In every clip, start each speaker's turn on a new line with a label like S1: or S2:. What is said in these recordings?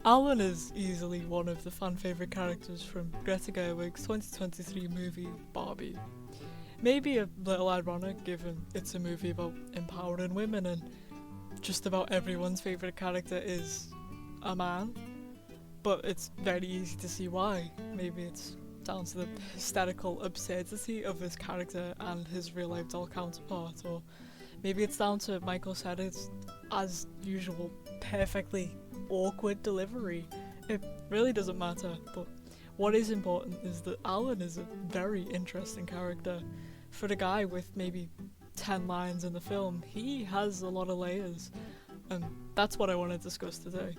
S1: Allan is easily one of the fan favourite characters from Greta Gerwig's 2023 movie Barbie. Maybe a little ironic given it's a movie about empowering women and just about everyone's favourite character is a man, but it's very easy to see why. Maybe it's down to the hysterical absurdity of this character and his real life doll counterpart, or maybe it's down to Michael Cera's, as usual, perfectly awkward delivery. It really doesn't matter, but what is important is that Allan is a very interesting character. For a guy with maybe 10 lines in the film, he has a lot of layers, and that's what I want to discuss today.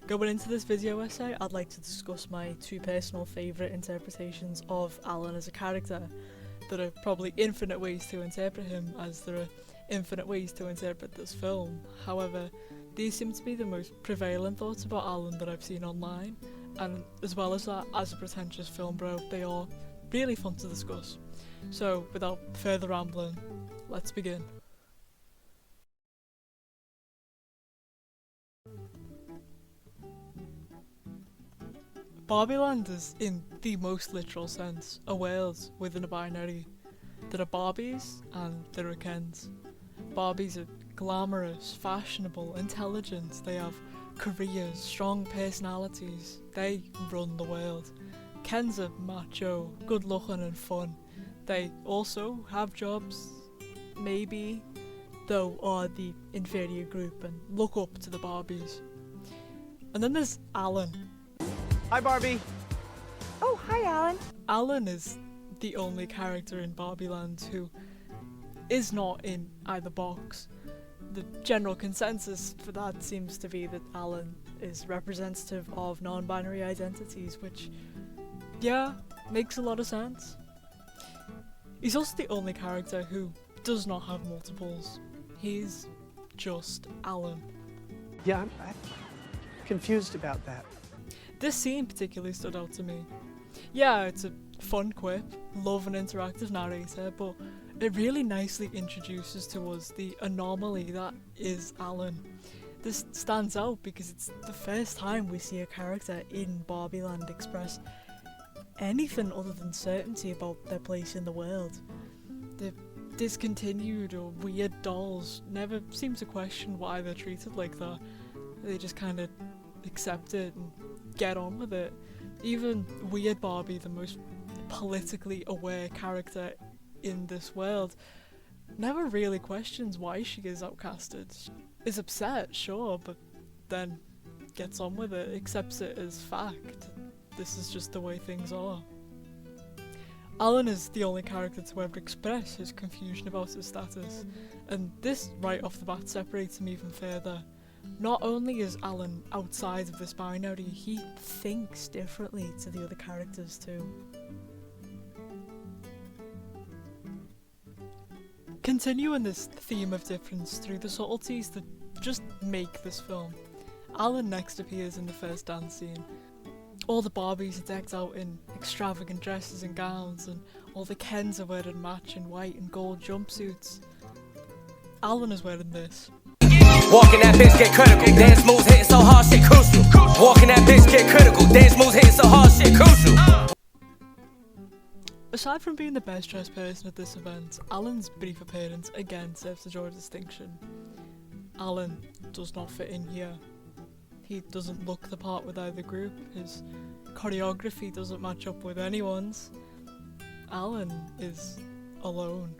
S1: Going into this video essay, I'd like to discuss my two personal favourite interpretations of Allan as a character. There are probably infinite ways to interpret him, as there are infinite ways to interpret this film. However, these seem to be the most prevalent thoughts about Allan that I've seen online, and as well as that, as a pretentious film bro, they are really fun to discuss. So, without further rambling, let's begin. Barbieland is, in the most literal sense, a world within a binary. There are Barbies and there are Kens. Barbies are glamorous, fashionable, intelligent, they have careers, strong personalities, they run the world. Kens are macho, good looking and fun. They also have jobs, maybe, though are the inferior group and look up to the Barbies. And then there's Allan.
S2: Hi, Barbie.
S3: Oh, hi, Allan.
S1: Allan is the only character in Barbieland who is not in either box. The general consensus for that seems to be that Allan is representative of non-binary identities, which, yeah, makes a lot of sense. He's also the only character who does not have multiples. He's just Allan.
S2: Yeah, I'm confused about that.
S1: This scene particularly stood out to me. Yeah, it's a fun quip, love an interactive narrator, but it really nicely introduces to us the anomaly that is Allan. This stands out because it's the first time we see a character in Barbieland express anything other than certainty about their place in the world. The discontinued or weird dolls never seem to question why they're treated like that. They just kind of accept it and get on with it. Even Weird Barbie, the most politically aware character in this world, never really questions why she is outcasted. Is upset, sure, but then gets on with it, accepts it as fact. This is just the way things are. Allan is the only character to ever express his confusion about his status, and this right off the bat separates him even further. Not only is Allan outside of this binary, he thinks differently to the other characters too. Continuing this theme of difference through the subtleties that just make this film, Allan next appears in the first dance scene. All the Barbies are decked out in extravagant dresses and gowns, and all the Kens are wearing matching white and gold jumpsuits. Allan is wearing this.
S4: Walking that bitch get critical, dance moves hitting so hard shit crucial. Walking that bitch get critical, dance moves hitting so hard shit crucial.
S1: Aside from being the best dressed person at this event, Allan's brief appearance again serves to draw a distinction. Allan does not fit in here. He doesn't look the part with either group, his choreography doesn't match up with anyone's. Allan is alone.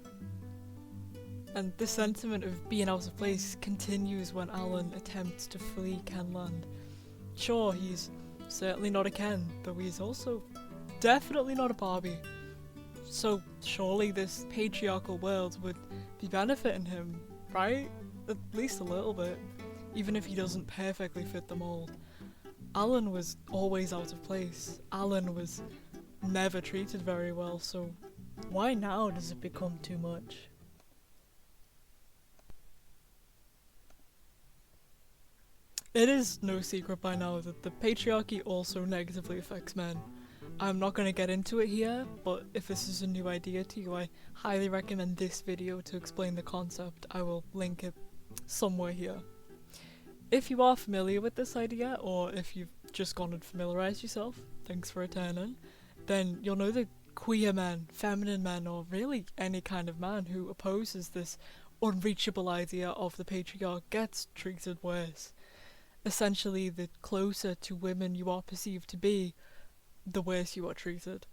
S1: And this sentiment of being out of place continues when Allan attempts to flee Kenland. Sure, he's certainly not a Ken, though he's also definitely not a Barbie. So surely this patriarchal world would be benefiting him, right? At least a little bit, even if he doesn't perfectly fit the mold. Allan was always out of place. Allan was never treated very well, so why now does it become too much? It is no secret by now that the patriarchy also negatively affects men. I'm not going to get into it here, but if this is a new idea to you, I highly recommend this video to explain the concept. I will link it somewhere here. If you are familiar with this idea, or if you've just gone and familiarised yourself, thanks for returning, then you'll know that queer men, feminine men, or really any kind of man who opposes this unreachable idea of the patriarch gets treated worse. Essentially, the closer to women you are perceived to be, the worse you are treated.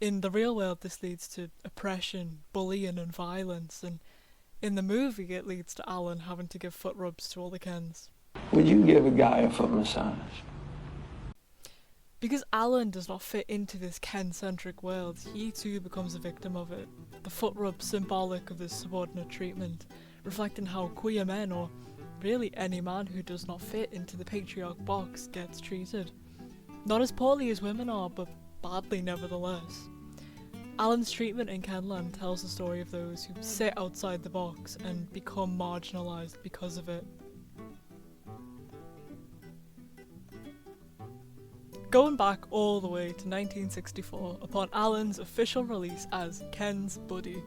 S1: In the real world, this leads to oppression, bullying, and violence, and in the movie, it leads to Allan having to give foot rubs to all the Kens.
S5: Would you give a guy a foot massage?
S1: Because Allan does not fit into this Ken-centric world, he too becomes a victim of it. The foot rub symbolic of this subordinate treatment, reflecting how queer men, or really any man who does not fit into the patriarch box, gets treated. Not as poorly as women are, but badly nevertheless. Allan's treatment in Kenland tells the story of those who sit outside the box and become marginalised because of it. Going back all the way to 1964, upon Allan's official release as Ken's buddy,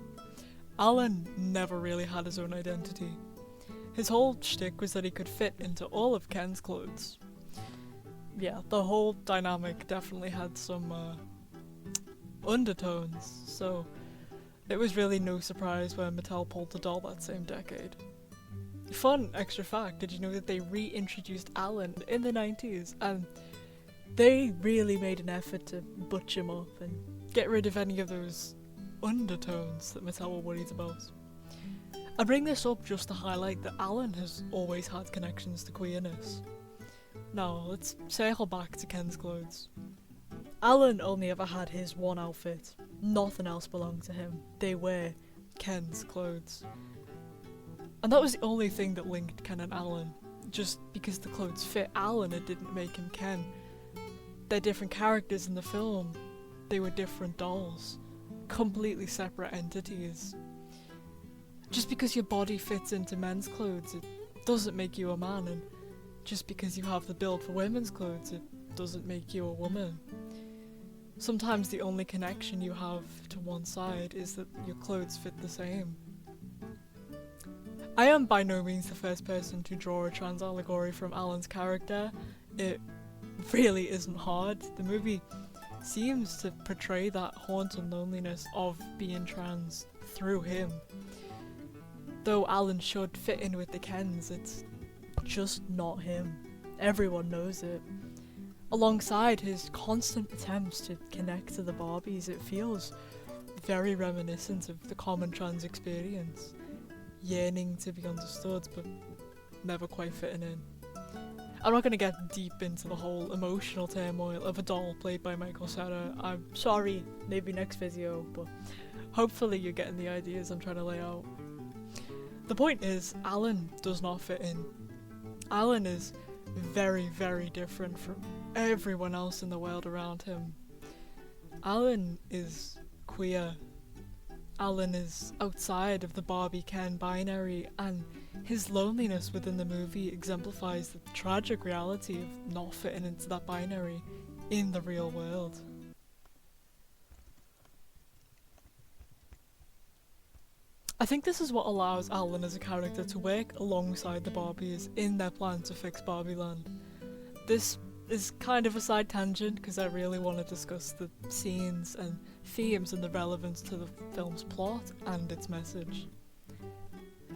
S1: Allan never really had his own identity. His whole shtick was that he could fit into all of Ken's clothes. Yeah, the whole dynamic definitely had some undertones, so it was really no surprise when Mattel pulled the doll that same decade. Fun extra fact, did you know that they reintroduced Allan in the 90s, and they really made an effort to butch him up and get rid of any of those undertones that Mattel were worried about. I bring this up just to highlight that Allan has always had connections to queerness. Now, let's circle back to Ken's clothes. Allan only ever had his one outfit. Nothing else belonged to him. They were Ken's clothes. And that was the only thing that linked Ken and Allan. Just because the clothes fit Allan, it didn't make him Ken. They're different characters in the film. They were different dolls. Completely separate entities. Just because your body fits into men's clothes, it doesn't make you a man, and just because you have the build for women's clothes, it doesn't make you a woman. Sometimes the only connection you have to one side is that your clothes fit the same. I am by no means the first person to draw a trans allegory from Allan's character. It really isn't hard. The movie seems to portray that haunting loneliness of being trans through him. Though Allan should fit in with the Kens, it's just not him. Everyone knows it. Alongside his constant attempts to connect to the Barbies, it feels very reminiscent of the common trans experience. Yearning to be understood, but never quite fitting in. I'm not going to get deep into the whole emotional turmoil of a doll played by Michael Cera. I'm sorry, maybe next video, but hopefully you're getting the ideas I'm trying to lay out. The point is, Allan does not fit in. Allan is very, very different from everyone else in the world around him. Allan is queer. Allan is outside of the Barbie Ken binary, and his loneliness within the movie exemplifies the tragic reality of not fitting into that binary in the real world. I think this is what allows Allan as a character to work alongside the Barbies in their plan to fix Barbieland. This is kind of a side tangent because I really want to discuss the scenes and themes and the relevance to the film's plot and its message.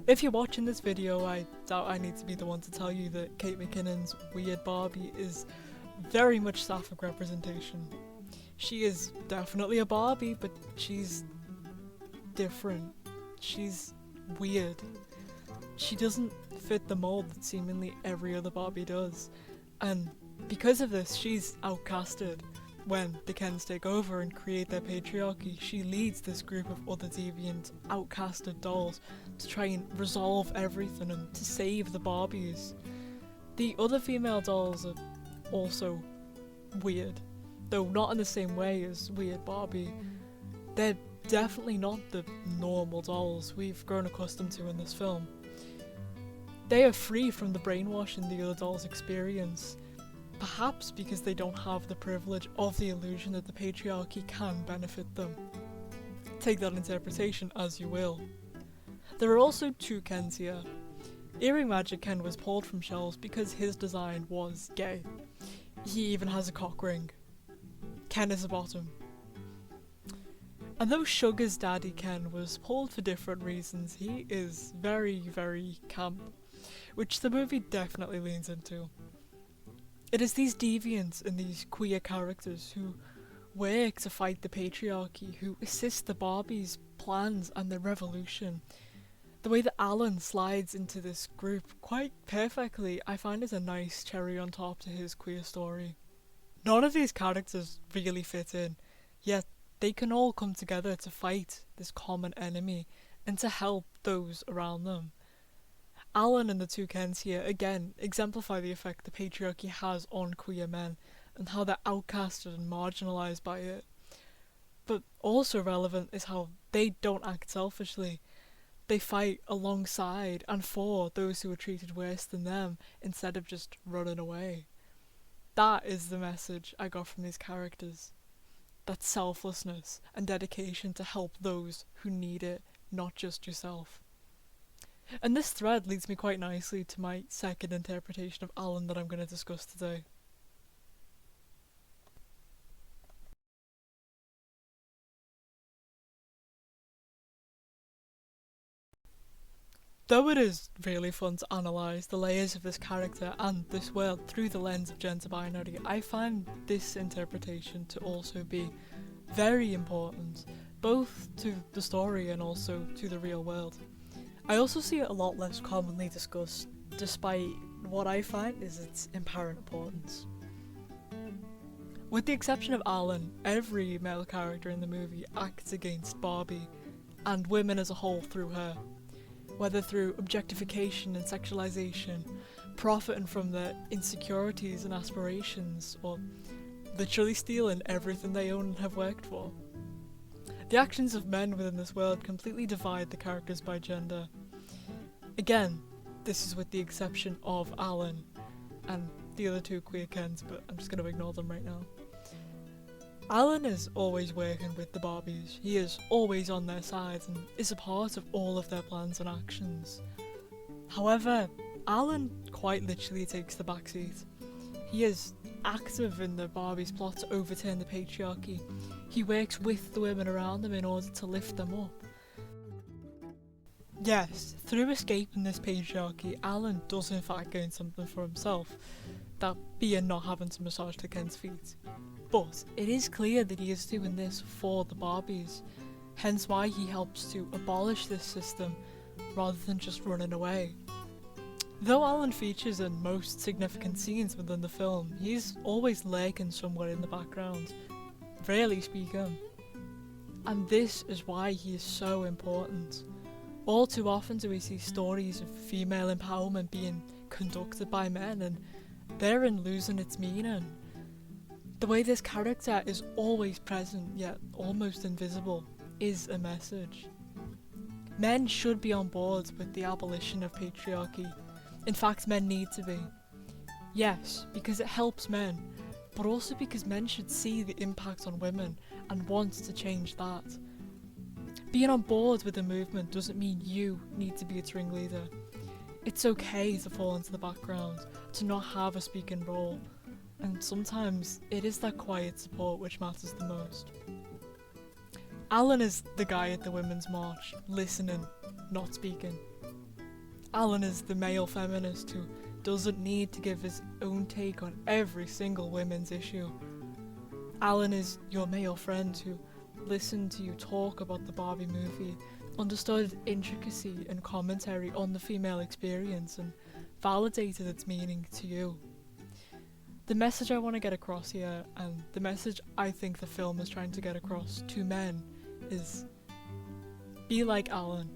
S1: If you're watching this video, I doubt I need to be the one to tell you that Kate McKinnon's Weird Barbie is very much sapphic representation. She is definitely a Barbie, but she's different. She's weird. She doesn't fit the mold that seemingly every other Barbie does, and because of this, she's outcasted. When the Kens take over and create their patriarchy, she leads this group of other deviant, outcasted dolls to try and resolve everything and to save the Barbies. The other female dolls are also weird, though not in the same way as Weird Barbie. They're definitely not the normal dolls we've grown accustomed to in this film. They are free from the brainwashing the other dolls experience, perhaps because they don't have the privilege of the illusion that the patriarchy can benefit them. Take that interpretation as you will. There are also two Kens here. Earring Magic Ken was pulled from shelves because his design was gay. He even has a cock ring. Ken is a bottom. And though Sugar's daddy Ken was pulled for different reasons, he is very, very camp, which the movie definitely leans into. It is these deviants and these queer characters who work to fight the patriarchy, who assist the Barbies' plans and their revolution. The way that Allan slides into this group quite perfectly, I find, is a nice cherry on top to his queer story. None of these characters really fit in, yet they can all come together to fight this common enemy and to help those around them. Allan and the two Kens here again exemplify the effect the patriarchy has on queer men and how they're outcasted and marginalised by it. But also relevant is how they don't act selfishly. They fight alongside and for those who are treated worse than them instead of just running away. That is the message I got from these characters. That selflessness and dedication to help those who need it, not just yourself. And this thread leads me quite nicely to my second interpretation of Allan that I'm going to discuss today. Though it is really fun to analyse the layers of this character and this world through the lens of gender binary, I find this interpretation to also be very important, both to the story and also to the real world. I also see it a lot less commonly discussed, despite what I find is its apparent importance. With the exception of Allan, every male character in the movie acts against Barbie, and women as a whole through her. Whether through objectification and sexualization, profiting from their insecurities and aspirations, or literally stealing everything they own and have worked for. The actions of men within this world completely divide the characters by gender. Again, this is with the exception of Allan and the other two queer Kens, but I'm just going to ignore them right now. Allan is always working with the Barbies. He is always on their side and is a part of all of their plans and actions. However, Allan quite literally takes the backseat. He is active in the Barbies' plot to overturn the patriarchy. He works with the women around them in order to lift them up. Yes, through escaping this patriarchy, Allan does in fact gain something for himself, that being not having to massage the Ken's feet. But it is clear that he is doing this for the Barbies, hence why he helps to abolish this system rather than just running away. Though Allan features in most significant scenes within the film, he's always lurking somewhere in the background, rarely speaking. And this is why he is so important. All too often do we see stories of female empowerment being conducted by men and therein losing its meaning. The way this character is always present yet almost invisible is a message. Men should be on board with the abolition of patriarchy. In fact, men need to be. Yes, because it helps men, but also because men should see the impact on women and want to change that. Being on board with the movement doesn't mean you need to be its ringleader. It's okay to fall into the background, to not have a speaking role, and sometimes it is that quiet support which matters the most. Allan is the guy at the Women's March, listening, not speaking. Allan is the male feminist who doesn't need to give his own take on every single women's issue. Allan is your male friend who listened to you talk about the Barbie movie, understood intricacy and commentary on the female experience, and validated its meaning to you. The message I want to get across here, and the message I think the film is trying to get across to men, is be like Allan.